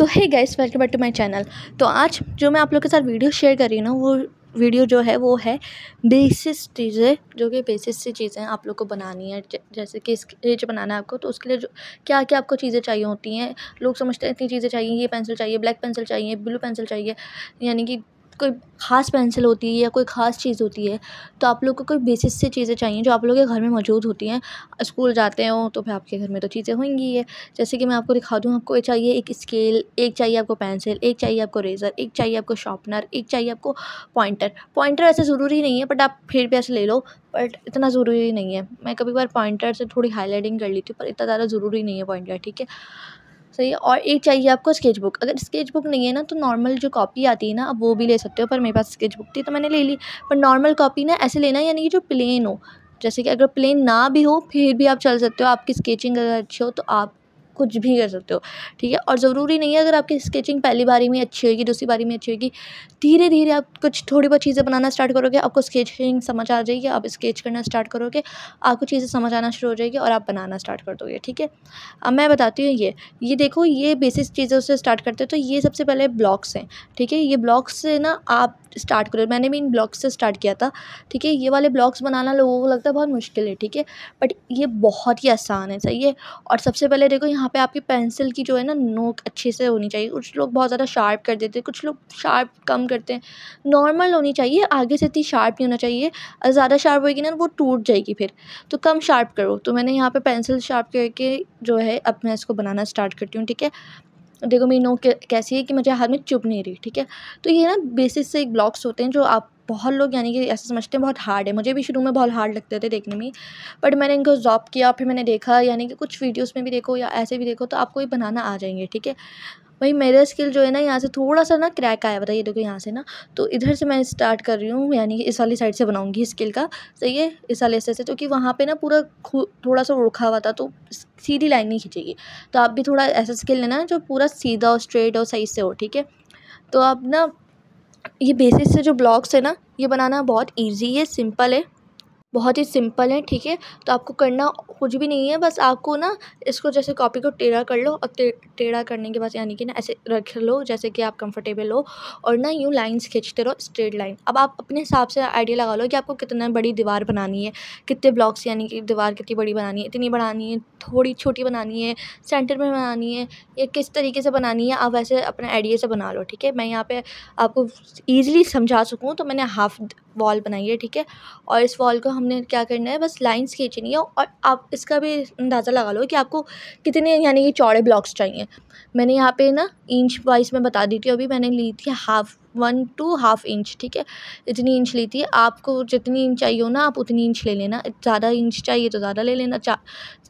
तो hey guys, welcome back to my channel. तो आज जो मैं आप लोग के साथ वीडियो शेयर कर रही हूँ ना, वो वीडियो जो है वो है बेसिस चीज़ें, जो कि बेसिस सी चीज़ें आप लोग को बनानी है। जैसे कि स्केच बनाना है आपको, तो उसके लिए जो क्या क्या आपको चीज़ें चाहिए होती हैं। लोग समझते हैं इतनी चीज़ें चाहिए, ये पेंसिल चाहिए, ब्लैक पेंसिल चाहिए, ब्लू पेंसिल चाहिए, यानी कि कोई ख़ास पेंसिल होती है या कोई ख़ास चीज़ होती है। तो आप लोग को कोई बेसिस से चीज़ें चाहिए जो आप लोगों के घर में मौजूद होती हैं। स्कूल जाते हो तो फिर आपके घर में तो चीज़ें होंगी ही है। जैसे कि मैं आपको दिखा दूँ, आपको ये चाहिए एक स्केल, एक चाहिए आपको पेंसिल, एक चाहिए आपको रेज़र, एक चाहिए आपको शार्पनर, एक चाहिए आपको पॉइंटर। पॉइंटर ऐसे ज़रूरी नहीं है, बट आप फिर भी ऐसे ले लो, बट इतना ज़रूरी नहीं है। मैं कभी बार पॉइंटर से थोड़ी हाईलाइटिंग कर लेती हूँ, पर इतना ज़्यादा ज़रूरी नहीं है पॉइंटर, ठीक है। सही है। और एक चाहिए आपको स्केच बुक। अगर स्केच बुक नहीं है ना, तो नॉर्मल जो कॉपी आती है ना, आप वो भी ले सकते हो, पर मेरे पास स्केच बुक थी तो मैंने ले ली। पर नॉर्मल कॉपी ना ऐसे लेना, यानी कि जो प्लेन हो। जैसे कि अगर प्लेन ना भी हो फिर भी आप चल सकते हो, आपकी स्केचिंग अगर अच्छी हो तो आप कुछ भी कर सकते हो, ठीक है। और ज़रूरी नहीं है अगर आपकी स्केचिंग पहली बारी में अच्छी होगी, दूसरी बारी में अच्छी होगी, धीरे धीरे आप कुछ थोड़ी बहुत चीज़ें बनाना स्टार्ट करोगे, आपको स्केचिंग समझ आ जाएगी, आप स्केच करना स्टार्ट करोगे, आपको चीज़ें समझ आना शुरू हो जाएगी और आप बनाना स्टार्ट कर दोगे, ठीक है। अब मैं बताती हूँ, ये देखो, ये बेसिक चीज़ों से स्टार्ट करते हैं। तो ये सबसे पहले ब्लॉक्स हैं, ठीक है। ये ब्लॉक्स से ना आप स्टार्ट करो। मैंने भी इन ब्लॉक्स से स्टार्ट किया था, ठीक है। ये वाले ब्लॉक्स बनाना लोगों को लगता है बहुत मुश्किल है, ठीक है, बट ये बहुत ही आसान है, सही है। और सबसे पहले देखो, यहाँ पे आपकी पेंसिल की जो है ना नोक अच्छे से होनी चाहिए। कुछ लोग बहुत ज़्यादा शार्प कर देते हैं, कुछ लोग शार्प कम करते हैं। नॉर्मल होनी चाहिए, आगे से इतनी शार्प नहीं होना चाहिए। ज़्यादा शार्प होगी ना वो टूट जाएगी फिर, तो कम शार्प करो। तो मैंने यहाँ पे पेंसिल शार्प करके जो है अब मैं इसको बनाना स्टार्ट करती हूँ, ठीक है। देखो मेरी नोक कैसी है कि मुझे हाथ में चुभ नहीं रही, ठीक है। तो ये ना बेसिस से एक ब्लॉक्स होते हैं जो आप बहुत लोग यानी कि ऐसे समझते हैं बहुत हार्ड है। मुझे भी शुरू में बहुत हार्ड लगते थे देखने में, बट मैंने इनको ऑब्ज़र्व किया, फिर मैंने देखा, यानी कि कुछ वीडियोस में भी देखो या ऐसे भी देखो, तो आपको ये बनाना आ जाएंगे, ठीक है। वही मेरा स्किल जो है ना, यहाँ से थोड़ा सा ना क्रैक आया, बताइए। देखो यहाँ से ना, तो इधर से मैं स्टार्ट कर रही हूँ, यानी कि इस वाली साइड से बनाऊँगी स्किल का, सही है। इस वाले से क्योंकि वहाँ पे ना पूरा थोड़ा सा रुखा हुआ था, तो सीधी लाइन नहीं खींचेगी। तो आप भी थोड़ा ऐसा स्किल लेना जो पूरा सीधा और स्ट्रेट और सही से हो, ठीक है। तो अब ना ये बेसिस से जो ब्लॉक्स है ना, ये बनाना बहुत ईजी है, सिंपल है, बहुत ही सिंपल है, ठीक है। तो आपको करना कुछ भी नहीं है, बस आपको ना इसको जैसे कॉपी को टेढ़ा कर लो, और टेढ़ा करने के बाद यानी कि ना ऐसे रख लो जैसे कि आप कंफर्टेबल हो, और ना यूँ लाइंस खींचते रहो, स्ट्रेट लाइन। अब आप अपने हिसाब से आइडिया लगा लो कि आपको कितना बड़ी दीवार बनानी है, कितने ब्लॉक्स, यानी कि दीवार कितनी बड़ी बनानी है, इतनी बनानी है, थोड़ी छोटी बनानी है, सेंटर में बनानी है, या किस तरीके से बनानी है, आप वैसे अपने आइडिया से बना लो, ठीक है। मैं यहाँ पे आपको ईजिली समझा सकूँ तो मैंने हाफ वॉल बनाई है, ठीक है। और इस वॉल को हमने क्या करना है, बस लाइंस खींचनी है। और आप इसका भी अंदाज़ा लगा लो कि आपको कितने यानी कि चौड़े ब्लॉक्स चाहिए। मैंने यहाँ पे ना इंच वाइज में बता दी थी, अभी मैंने ली थी 1 to 1/2 इंच, ठीक है। इतनी इंच ली थी। आपको जितनी इंच चाहिए हो ना, आप उतनी इंच ले लेना। ज़्यादा इंच चाहिए तो ज़्यादा ले लेना,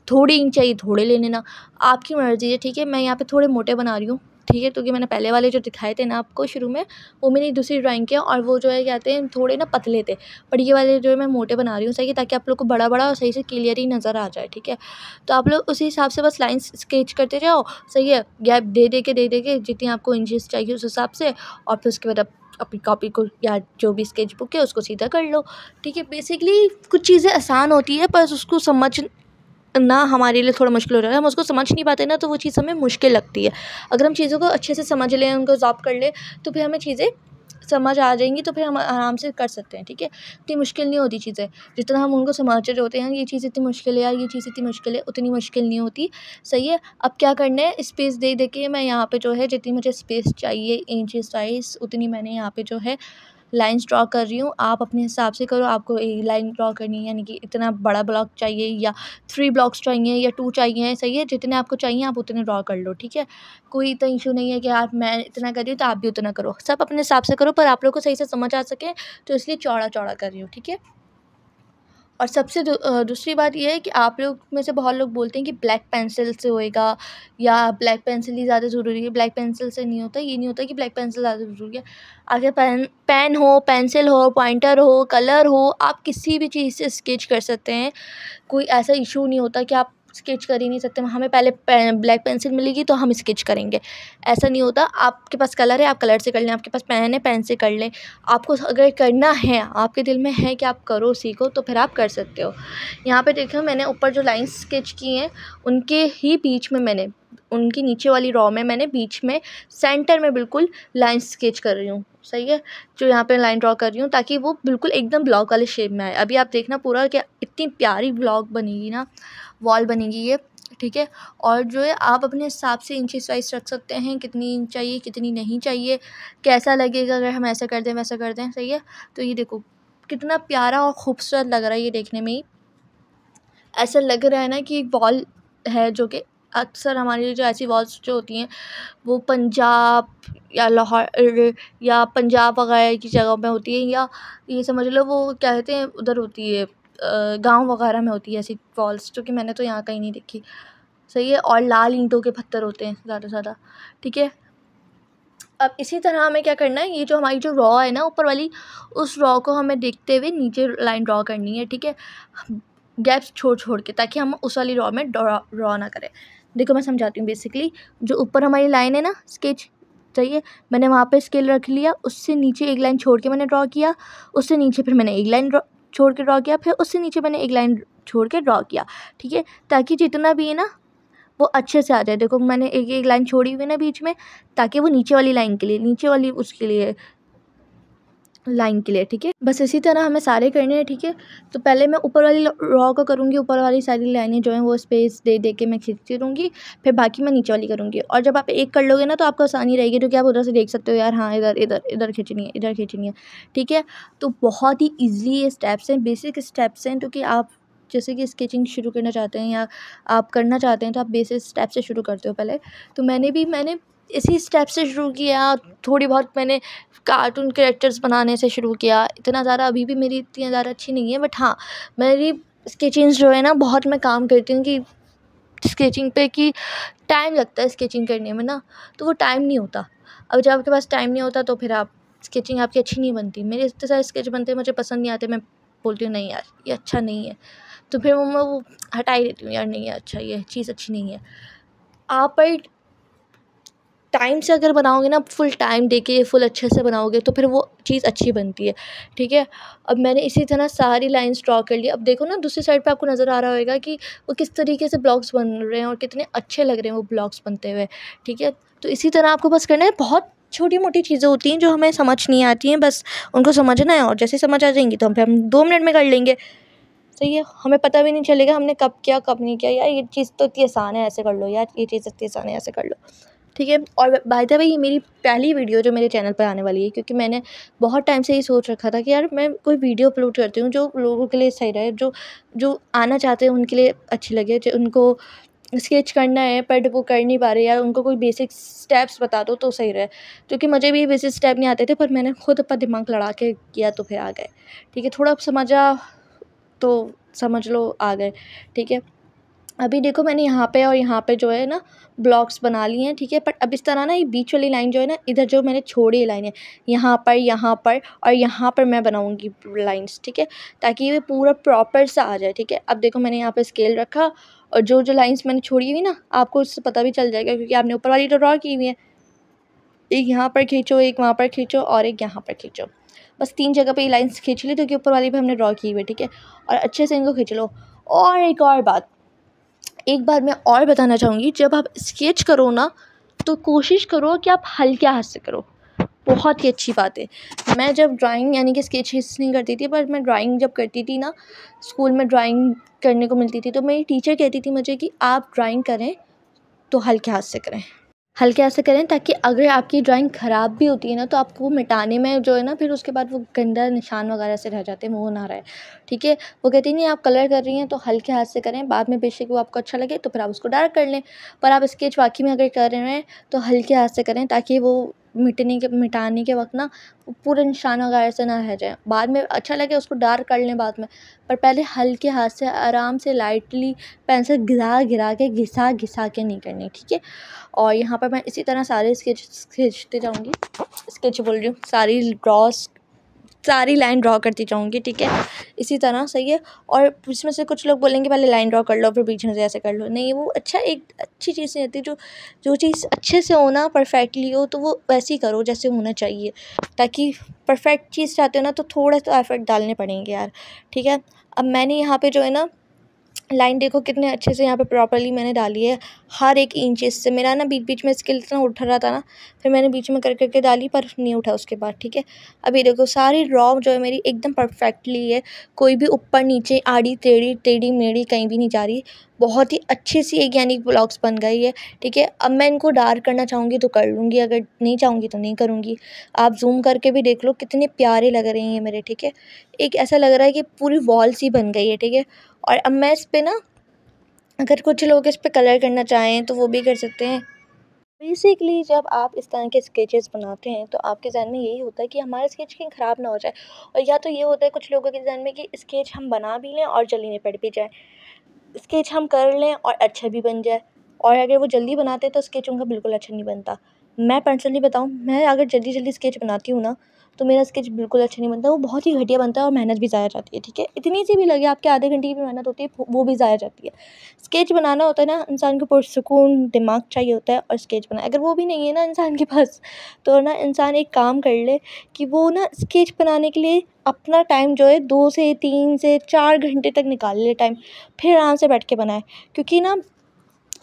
थोड़ी इंच चाहिए थोड़े ले लेना, आपकी मर्ज़ी है, ठीक है। मैं यहाँ पे थोड़े मोटे बना रही हूँ, ठीक है, क्योंकि मैंने पहले वाले जो दिखाए थे ना आपको शुरू में, वो मेरी दूसरी ड्राइंग के, और वो जो है कहते हैं थोड़े ना पतले थे, बट ये वाले जो है मैं मोटे बना रही हूँ, सही है, ताकि आप लोग को बड़ा बड़ा और सही से क्लियर ही नज़र आ जाए, ठीक है। तो आप लोग उसी हिसाब से बस लाइंस स्केच करते जाओ, सही है। गैप दे के जितनी आपको इंचेस चाहिए उस हिसाब से, और फिर उसके बाद आप अपनी कॉपी को या जो भी स्केच बुक है उसको सीधा कर लो, ठीक है। बेसिकली कुछ चीज़ें आसान होती है, पर उसको समझ ना हमारे लिए थोड़ा मुश्किल हो रहा है। हम उसको समझ नहीं पाते ना, तो वो चीज़ हमें मुश्किल लगती है। अगर हम चीज़ों को अच्छे से समझ लें, उनको ऑब्ज़र्व कर लें, तो फिर हमें चीज़ें समझ आ जाएंगी, तो फिर हम आराम से कर सकते हैं, ठीक है। इतनी मुश्किल नहीं होती चीज़ें, जितना हम उनको समझ रहे होते हैं। ये चीज़ इतनी मुश्किल है यार, ये चीज़ इतनी मुश्किल है, उतनी मुश्किल नहीं होती, सही है। अब क्या करना है, स्पेस दे के मैं यहाँ पे जो है जितनी मुझे स्पेस चाहिए इंचेस वाइज, उतनी मैंने यहाँ पे जो है लाइन्स ड्रॉ कर रही हूँ। आप अपने हिसाब से करो, आपको एक लाइन ड्रॉ करनी है, यानी कि इतना बड़ा ब्लॉक चाहिए या 3 ब्लॉक्स चाहिए या 2 चाहिए, सही है। जितने आपको चाहिए आप उतने ड्रॉ कर लो, ठीक है। कोई इतना इशू नहीं है कि यार मैं इतना कर रही हूँ तो आप भी उतना करो, सब अपने हिसाब से करो, पर आप लोग को सही से समझ आ सके तो इसलिए चौड़ा चौड़ा कर रही हूँ, ठीक है। और सबसे दूसरी बात ये है कि आप लोग में से बहुत लोग बोलते हैं कि ब्लैक पेंसिल से होएगा, या ब्लैक पेंसिल ही ज़्यादा ज़रूरी है। ब्लैक पेंसिल से नहीं होता, ये नहीं होता कि ब्लैक पेंसिल ज़्यादा ज़रूरी है। अगर पेन हो, पेंसिल हो, पॉइंटर हो, कलर हो, आप किसी भी चीज़ से स्केच कर सकते हैं। कोई ऐसा इशू नहीं होता कि आप स्केच कर ही नहीं सकते, हमें पहले ब्लैक पेंसिल मिलेगी तो हम स्केच करेंगे, ऐसा नहीं होता। आपके पास कलर है, आप कलर से कर लें, आपके पास पेन है, पेन से कर लें। आपको अगर करना है, आपके दिल में है कि आप करो, सीखो, तो फिर आप कर सकते हो। यहाँ पे देखो, मैंने ऊपर जो लाइन्स स्केच की हैं उनके ही बीच में मैंने उनकी नीचे वाली रॉ में मैंने बीच में सेंटर में बिल्कुल लाइन स्केच कर रही हूँ, सही है, जो यहाँ पे लाइन ड्रॉ कर रही हूँ ताकि वो बिल्कुल एकदम ब्लॉक वाले शेप में आए। अभी आप देखना पूरा क्या इतनी प्यारी ब्लॉक बनेगी ना, वॉल बनेगी ये, ठीक है। और जो है आप अपने हिसाब से इंचेस वाइज रख सकते हैं, कितनी इंच चाहिए कितनी नहीं चाहिए, कैसा लगेगा अगर हम ऐसा कर दें वैसा कर दें, सही है। तो ये देखो कितना प्यारा और खूबसूरत लग रहा है ये देखने में ही। ऐसा लग रहा है ना कि एक वॉल है, जो कि अक्सर हमारी जो ऐसी वॉल्स जो होती हैं वो पंजाब या लाहौर या पंजाब वगैरह की जगहों में होती है, या ये समझ लो वो क्या कहते हैं उधर होती है, गांव वगैरह में होती है ऐसी वॉल्स, जो कि मैंने तो यहाँ कहीं नहीं देखी, सही है। और लाल ईंटों के पत्थर होते हैं ज़्यादा से ज़्यादा, ठीक है। अब इसी तरह हमें क्या करना है, ये जो हमारी जो रॉ है ना ऊपर वाली, उस रॉ को हमें देखते हुए नीचे लाइन ड्रॉ करनी है, ठीक है, गैप्स छोड़ के, ताकि हम उस वाली रॉ में ड्रॉ ना करें। देखो मैं समझाती हूँ। बेसिकली जो ऊपर हमारी लाइन है ना स्केच, चाहिए, मैंने वहाँ पे स्केल रख लिया, उससे नीचे एक लाइन छोड़ के मैंने ड्रॉ किया, उससे नीचे फिर मैंने एक लाइन छोड़ के ड्रॉ किया, फिर उससे नीचे मैंने एक लाइन छोड़ के ड्रॉ किया, ठीक है, ताकि जितना भी है ना वो अच्छे से आ जाए। देखो मैंने एक एक लाइन छोड़ी हुई है ना बीच में, ताकि वो नीचे वाली लाइन के लिए, नीचे वाली उसके लिए लाइन के लिए, ठीक है। बस इसी तरह हमें सारे करने हैं, ठीक है। तो पहले मैं ऊपर वाली रॉ को करूँगी, ऊपर वाली सारी लाइनें जो हैं वो स्पेस दे दे के मैं खींचती रहूँगी, फिर बाकी मैं नीचे वाली करूँगी। और जब आप एक कर लोगे ना तो आपको आसानी रहेगी, क्योंकि आप उधर से देख सकते हो यार, हाँ इधर इधर इधर खींचनी है, इधर खींचनी है, ठीक है। तो बहुत ही ईजिली ये स्टेप्स हैं, बेसिक स्टेप्स हैं, क्योंकि आप जैसे कि स्केचिंग शुरू करना चाहते हैं या आप करना चाहते हैं तो आप बेसिक स्टेप से शुरू करते हो पहले। तो मैंने इसी स्टेप से शुरू किया, थोड़ी बहुत मैंने कार्टून कैरेक्टर्स बनाने से शुरू किया। इतना ज़्यादा अभी भी मेरी इतनी ज़्यादा अच्छी नहीं है, बट हाँ मेरी स्केचिंग्स जो है ना बहुत मैं काम करती हूँ कि स्केचिंग पे, कि टाइम लगता है स्केचिंग करने में ना, तो वो टाइम नहीं होता। अब जब आपके पास टाइम नहीं होता तो फिर आप स्केचिंग आपकी अच्छी नहीं बनती। मेरे इतने सारे स्केच बनते हैं, मुझे पसंद नहीं आते, मैं बोलती हूँ नहीं यार ये अच्छा नहीं है, तो फिर मैं वो हटा ही देती हूँ, यार नहीं है अच्छा, ये चीज़ अच्छी नहीं है। आप पर टाइम से अगर बनाओगे ना, फुल टाइम देके फुल अच्छे से बनाओगे तो फिर वो चीज़ अच्छी बनती है, ठीक है। अब मैंने इसी तरह सारी लाइंस ड्रॉ कर ली। अब देखो ना दूसरी साइड पे आपको नज़र आ रहा होगा कि वो किस तरीके से ब्लॉक्स बन रहे हैं और कितने अच्छे लग रहे हैं वो ब्लॉक्स बनते हुए, ठीक है। तो इसी तरह आपको बस करना है। बहुत छोटी मोटी चीज़ें होती हैं जो हमें समझ नहीं आती हैं, बस उनको समझना है, और जैसे समझ आ जाएंगी तो हम 2 मिनट में कर लेंगे, सही है। हमें पता भी नहीं चलेगा हमने कब किया कब नहीं किया, यार ये चीज़ तो इतनी आसान है ऐसे कर लो, यार ये चीज़ इतनी आसान है ऐसे कर लो, ठीक है। और बाय द वे ये मेरी पहली वीडियो जो मेरे चैनल पर आने वाली है, क्योंकि मैंने बहुत टाइम से ये सोच रखा था कि यार मैं कोई वीडियो अपलोड करती हूँ जो लोगों के लिए सही रहे, जो जो आना चाहते हैं उनके लिए अच्छी लगे, जो उनको स्केच करना है बट वो कर नहीं पा रहे, यार उनको कोई बेसिक स्टेप्स बता दो तो सही रहे। क्योंकि मुझे भी बेसिक स्टेप नहीं आते थे, पर मैंने खुद अपना दिमाग लड़ा के किया तो फिर आ गए, ठीक है। थोड़ा समझा तो समझ लो आ गए, ठीक है। अभी देखो मैंने यहाँ पे और यहाँ पे जो है ना ब्लॉक्स बना लिए हैं, ठीक है। बट अब इस तरह ना ये बीच वाली लाइन जो है ना, इधर जो मैंने छोड़ी लाइन है, यहाँ पर और यहाँ पर मैं बनाऊँगी लाइंस, ठीक है, ताकि ये पूरा प्रॉपर सा आ जाए, ठीक है। अब देखो मैंने यहाँ पे स्केल रखा, और जो जो लाइंस मैंने छोड़ी हुई ना आपको उससे पता भी चल जाएगा, क्योंकि आपने ऊपर वाली तो ड्रॉ की हुई है। एक यहाँ पर खींचो, एक वहाँ पर खींचो और एक यहाँ पर खींचो, बस 3 जगह पे ये लाइंस खींच ली, क्योंकि ऊपर वाली भी हमने ड्रॉ की हुई है, ठीक है। और अच्छे से इनको खींच लो। और एक और बात, एक बार मैं और बताना चाहूँगी, जब आप स्केच करो ना तो कोशिश करो कि आप हल्के हाथ से करो, बहुत ही अच्छी बात है। मैं जब ड्राइंग यानी कि स्केचेस नहीं करती थी, पर मैं ड्राइंग जब करती थी ना, स्कूल में ड्राइंग करने को मिलती थी, तो मेरी टीचर कहती थी मुझे कि आप ड्राइंग करें तो हल्के हाथ से करें, हल्के हाथ से करें, ताकि अगर आपकी ड्राइंग ख़राब भी होती है ना तो आपको वो मिटाने में जो है ना, फिर उसके बाद वो गंदा निशान वगैरह से रह जाते हैं, वो ना रहे, ठीक है। वो कहती नहीं आप कलर कर रही हैं तो हल्के हाथ से करें, बाद में बेशक वो आपको अच्छा लगे तो फिर आप उसको डार्क कर लें, पर आप स्केच वाकई में अगर कर रहे हैं तो हल्के हाथ से करें, ताकि वो मिटाने के वक्त ना वो पूरे निशान वगैरह से ना रह जाए। बाद में अच्छा लगे उसको डार्क कर लें बाद में, पर पहले हल्के हाथ से आराम से लाइटली पेंसिल घिसा घिसा के नहीं करनी, ठीक है। और यहाँ पर मैं इसी तरह सारे स्केच खींचते जाऊँगी, स्केच बोल रही हूँ, सारी लाइन ड्रॉ करती जाऊँगी, ठीक है, इसी तरह, सही है। और इसमें से कुछ लोग बोलेंगे पहले लाइन ड्रॉ कर लो फिर बीच में से ऐसे कर लो, नहीं वो एक अच्छी चीज़ नहीं होती। जो चीज़ अच्छे से हो ना, परफेक्टली हो, तो वो वैसे ही करो जैसे होना चाहिए, ताकि परफेक्ट चीज़ चाहते हो ना तो थोड़ा सा एफर्ट डालने पड़ेंगे यार, ठीक है। अब मैंने यहाँ पे जो है ना लाइन देखो कितने अच्छे से यहाँ पे प्रॉपर्ली मैंने डाली है, हर एक इंचेस से। मेरा ना बीच बीच में स्केल इतना उठ रहा था ना, फिर मैंने बीच में कर करके डाली पर नहीं उठा उसके बाद, ठीक है। अभी देखो सारी रॉ जो है मेरी एकदम परफेक्टली है, कोई भी ऊपर नीचे आड़ी टेढ़ी मेढ़ी कहीं भी नहीं जा रही। बहुत ही अच्छी सी एक यानी ब्लॉग्स बन गई है, ठीक है। अब मैं इनको डार्क करना चाहूँगी तो कर लूँगी, अगर नहीं चाहूँगी तो नहीं करूँगी। आप जूम करके भी देख लो कितने प्यारे लग रहे हैं ये मेरे, ठीक है। एक ऐसा लग रहा है कि पूरी वॉल सी बन गई है, ठीक है। और अब मैं इस पे ना, अगर कुछ लोग इस पे कलर करना चाहें तो वो भी कर सकते हैं। बेसिकली जब आप इस तरह के स्केचेस बनाते हैं तो आपके ज़हन में यही होता है कि हमारा स्केच कहीं ख़राब ना हो जाए, और या तो ये होता है कुछ लोगों के ज़हन में कि स्केच हम बना भी लें और जल्दी निपट भी जाए, स्केच हम कर लें और अच्छा भी बन जाए। और अगर वो जल्दी बनाते हैं तो स्केच उनका बिल्कुल अच्छा नहीं बनता। मैं पर्सनली बताऊँ, मैं अगर जल्दी स्केच बनाती हूँ ना तो मेरा स्केच बिल्कुल अच्छा नहीं बनता, वो बहुत ही घटिया बनता है और मेहनत भी ज़ाया जाती है, ठीक है। इतनी सी भी लगे आपके आधे घंटे की भी मेहनत होती है वो भी ज़ाया जाती है। स्केच बनाना होता है ना, इंसान को पुरसुकून दिमाग चाहिए होता है और स्केच बनाए, अगर वो भी नहीं है ना इंसान के पास तो ना इंसान एक काम कर ले कि वो ना स्केच बनाने के लिए अपना टाइम जो है 2 से 3 से 4 घंटे तक निकाल ले टाइम, फिर आराम से बैठ के बनाए। क्योंकि ना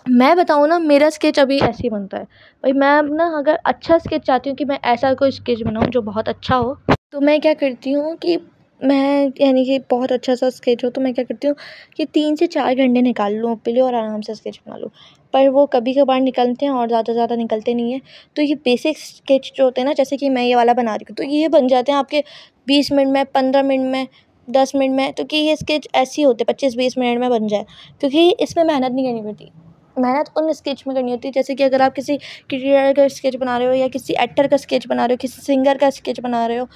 मैं बताऊँ ना, मेरा स्केच अभी ऐसे ही बनता है भाई। मैं ना अगर अच्छा स्केच चाहती हूँ कि मैं ऐसा कोई स्केच बनाऊँ जो बहुत अच्छा हो, तो मैं क्या करती हूँ कि मैं यानी कि बहुत अच्छा सा स्केच हो तो मैं क्या करती हूँ कि 3 से 4 घंटे निकाल लूँ अपने लिए और आराम से स्केच बना लूँ। पर वो कभी कभार निकलते हैं और ज़्यादा निकलते नहीं हैं। तो ये बेसिक स्केच जो होते हैं ना, जैसे कि मैं ये वाला बना रही हूँ, तो ये बन जाते हैं आपके 20 मिनट में, 15 मिनट में, 10 मिनट में। तो कि ये स्केच ऐसे ही होते 25-20 मिनट में बन जाए, क्योंकि इसमें मेहनत नहीं करनी पड़ती। मेहनत उन स्केच में करनी होती है, जैसे कि अगर आप किसी क्रिएटर का स्केच बना रहे हो या किसी एक्टर का स्केच बना रहे हो, किसी सिंगर का स्केच बना रहे हो,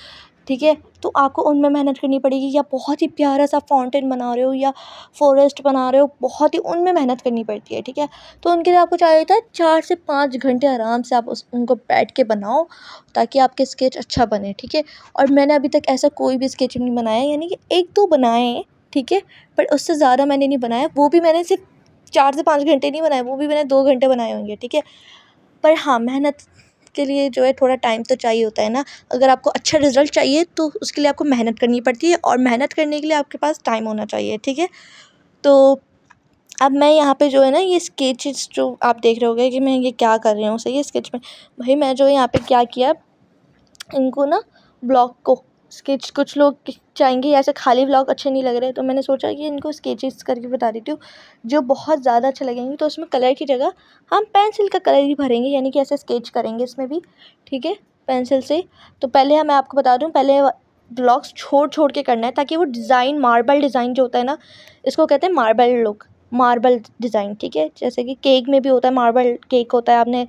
ठीक है। तो आपको उनमें मेहनत करनी पड़ेगी। या बहुत ही प्यारा सा फाउंटेन बना रहे हो या फॉरेस्ट बना रहे हो, बहुत ही उनमें मेहनत करनी पड़ती है, ठीक है। तो उनके लिए आपको चाहिए होता है 4 से 5 घंटे आराम से आप उनको बैठ के बनाओ, ताकि आपके स्केच अच्छा बने, ठीक है। और मैंने अभी तक ऐसा कोई भी स्केच नहीं बनाया, यानी कि 1-2 बनाए हैं, ठीक है, पर उससे ज़्यादा मैंने नहीं बनाया। वो भी मैंने सिर्फ 4 से 5 घंटे नहीं बनाए, वो भी मैंने 2 घंटे बनाए होंगे, ठीक है। पर हाँ, मेहनत के लिए जो है थोड़ा टाइम तो चाहिए होता है ना। अगर आपको अच्छा रिज़ल्ट चाहिए तो उसके लिए आपको मेहनत करनी पड़ती है, और मेहनत करने के लिए आपके पास टाइम होना चाहिए, ठीक है। तो अब मैं यहाँ पे जो है ना, ये स्केचेस जो आप देख रहे होगे कि मैं ये क्या कर रही हूँ सही है स्केच में। भाई मैं जो यहाँ पे क्या किया, इनको ना ब्लॉक को स्केच, कुछ लोग चाहेंगे ऐसे खाली ब्लॉक अच्छे नहीं लग रहे, तो मैंने सोचा कि इनको स्केचेस करके बता देती हूँ जो बहुत ज़्यादा अच्छे लगेंगे। तो उसमें कलर की जगह हम पेंसिल का कलर ही भरेंगे, यानी कि ऐसे स्केच करेंगे इसमें भी, ठीक है, पेंसिल से। तो पहले मैं आपको बता दूँ, पहले ब्लॉक्स छोड़ के करना है, ताकि वो डिज़ाइन, मार्बल डिज़ाइन जो होता है ना, इसको कहते हैं मार्बल लुक, मार्बल डिज़ाइन, ठीक है। जैसे कि केक में भी होता है, मार्बल केक होता है, आपने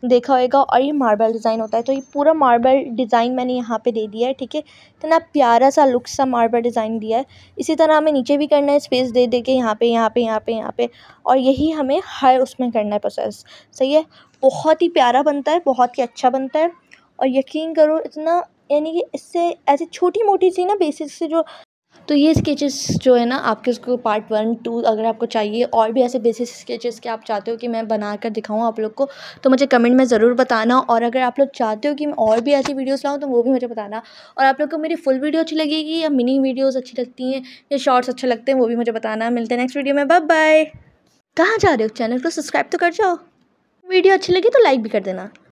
देखा होगा, और ये मार्बल डिज़ाइन होता है। तो ये पूरा मार्बल डिज़ाइन मैंने यहाँ पे दे दिया है, ठीक है। इतना प्यारा सा लुक सा मार्बल डिज़ाइन दिया है। इसी तरह हमें नीचे भी करना है, स्पेस दे के यहाँ पे, और यही हमें हर उसमें करना है प्रोसेस, सही है। बहुत ही प्यारा बनता है, बहुत ही अच्छा बनता है। और यकीन करो इतना, यानी कि इससे ऐसी छोटी मोटी सी ना बेसिक से जो, तो ये स्केचेस जो है ना आपके, उसको पार्ट 1-2 अगर आपको चाहिए और भी ऐसे बेसिक स्केचेस के आप चाहते हो कि मैं बना कर दिखाऊँ आप लोग को, तो मुझे कमेंट में ज़रूर बताना। और अगर आप लोग चाहते हो कि मैं और भी ऐसी वीडियोस लाऊँ तो वो भी मुझे बताना। और आप लोग को मेरी फुल वीडियो अच्छी लगेगी या मिनी वीडियोज़ अच्छी लगती हैं या शॉर्ट्स अच्छे लगते हैं, वो भी मुझे बताना। मिलते हैं नेक्स्ट वीडियो में, बाय बाय। कहाँ जा रहे हो, चैनल को सब्सक्राइब तो कर जाओ। वीडियो अच्छी लगी तो लाइक भी कर देना।